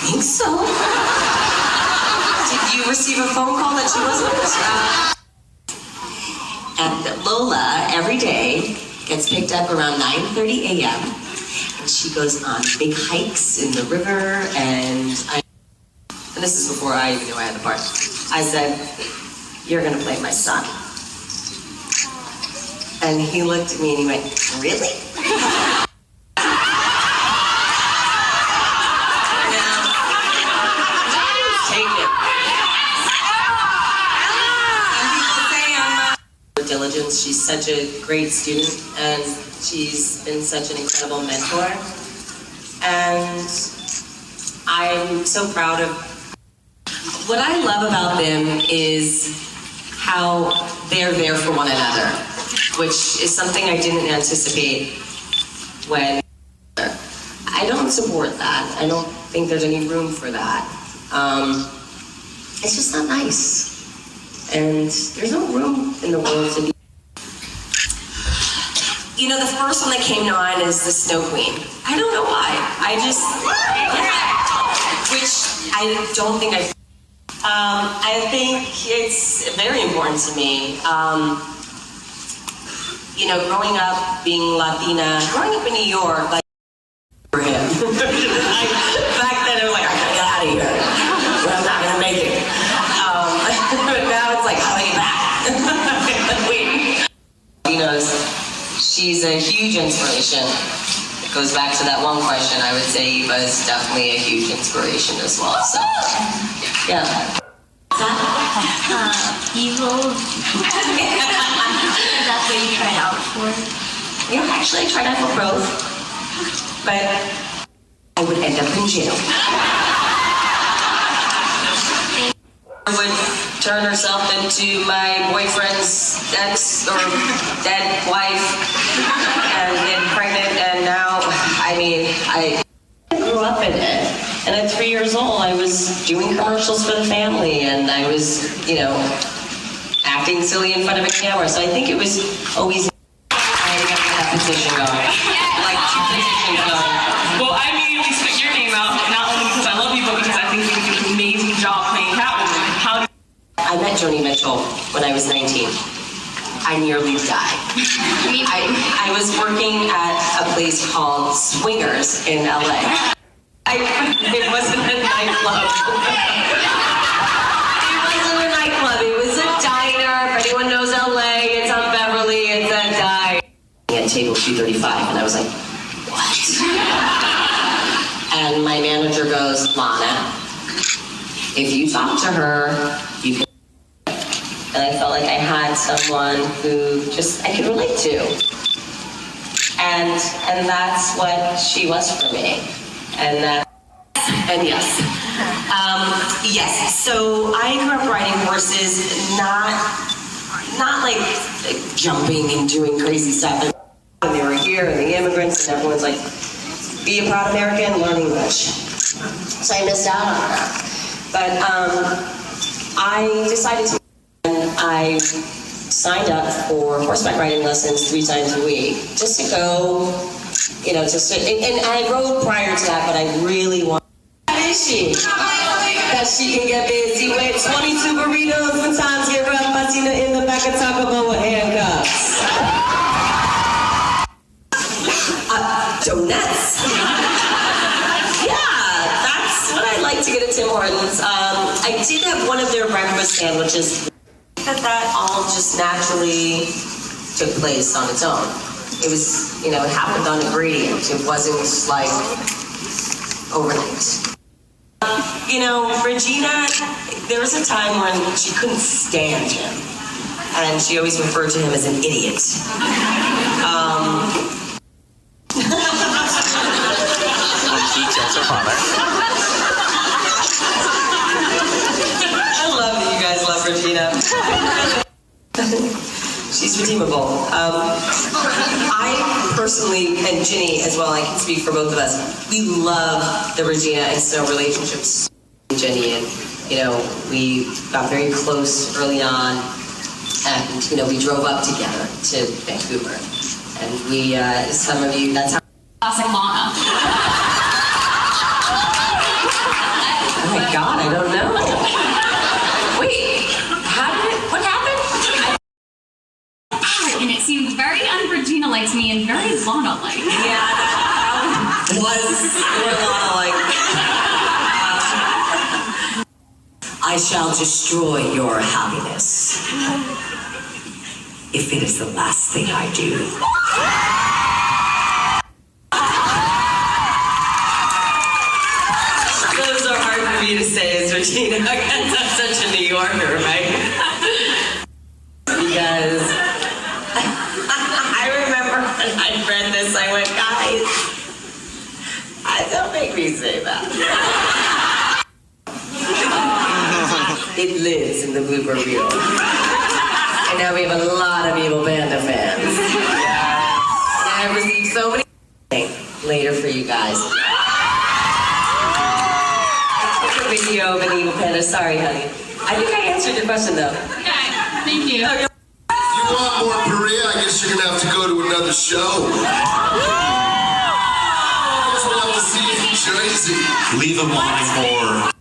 think so. Did you receive a phone call that she wasn't? And Lola, every day, gets picked up around 9:30 a.m. And she goes on big hikes in the river, and this is before I even knew I had the part. I said, "You're gonna play my son." And he looked at me and he went, "Really?" Diligence. She's such a great student, and she's been such an incredible mentor. And I'm so proud of. What I love about them is how they're there for one another, which is something I didn't anticipate when. I don't support that. I don't think there's any room for that. It's just not nice. And there's no room in the world to be. You know, the first one that came to mind is the Snow Queen. I don't know why. Which I don't think I think it's very important to me. You know, growing up, being Latina, growing up in New York, like, for him. Back then, I was like, I gotta get out of here. I'm not gonna make it. But now it's like, I'll be back. Wait. You know, she's a huge inspiration. It goes back to that one question. I would say Eva is definitely a huge inspiration as well. So, yeah. Evil. That's what you tried out for? Yeah, actually, I tried out for both, but I would end up in jail. Would turn herself into my boyfriend's ex or dead wife and get pregnant, and now, I mean, I grew up in it. And at 3 years old, I was doing commercials for the family, and I was, you know, acting silly in front of a camera. So I think it was always I had to get that petition going. Like 2 petitions going. Well, I immediately spit your name out, not only because I love you, but because I think you do an amazing job playing Catwoman. I met Joni Mitchell when I was 19. I nearly died. I was working at a place called Swingers in LA. It wasn't a nightclub. It wasn't a nightclub. It was a diner. If anyone knows LA, it's on Beverly. It's a diner. At table 235, and I was like, what? And my manager goes, Lana, if you talk to her, you can. And I felt like I had someone who just I could relate to. And that's what she was for me. And yes. Yes, so I grew up riding horses, not like jumping and doing crazy stuff. And they were here, and the immigrants, and everyone's like, be a proud American, learn English. So I missed out on that. But I decided to. And I signed up for horseback riding lessons 3 times a week, just to go, you know, and I rode prior to that, but I really want. How is she? That she can get busy with 22 burritos and times get rough, Martina in the back of Taco Bell with handcuffs. Donuts. Yeah, that's what I like to get at Tim Hortons. I did have one of their breakfast sandwiches. That all just naturally took place on its own. It was, you know, it happened on a gradient. It wasn't like overnight. You know, Regina, there was a time when she couldn't stand him, and she always referred to him as an idiot. Details her father. I love that you guys love Regina. She's redeemable. I personally, and Ginny as well, I can speak for both of us, we love the Regina and Snow relationships. Ginny, and, you know, we got very close early on, and, you know, we drove up together to Vancouver. And we, some of you, that's how. Classic Lana. God, I don't know. Wait, what happened? And it seemed very un-Regina-like to me and very Lana-like. Yeah, that was more Lana-like. I shall destroy your happiness. If it is the last thing I do. Those are hard for me to say as Regina, because I'm such a New Yorker, right? Because I remember when I read this, I went, guys, don't make me say that. It lives in the blooper reel. And now we have a lot of Evil Panda fans. And I've received so many later for you guys. It's a video of an Evil Panda. Sorry, honey. I think I answered your question, though. Okay, thank you. You want more Parrilla? I guess you're gonna have to go to another show. I guess we'll have to see you in Jersey. Leave them wanting more.